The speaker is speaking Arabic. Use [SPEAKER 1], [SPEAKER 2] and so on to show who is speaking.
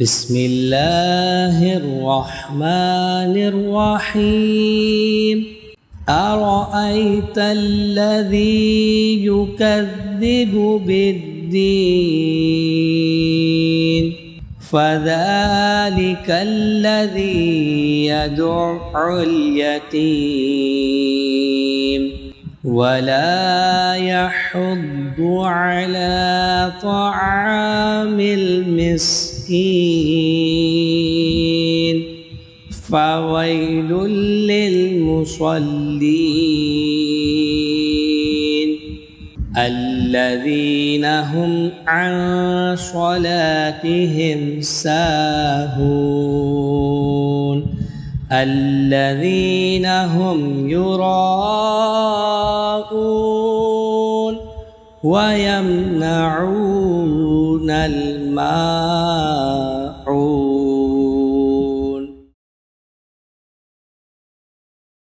[SPEAKER 1] بسم الله الرحمن الرحيم أرأيت الذي يكذب بالدين فذلك الذي يدع اليتيم ولا يحض على طعام المسكين فويل للمصلين الذين هم عن صلاتهم ساهون الذين هم يراءون ويمنعون الماء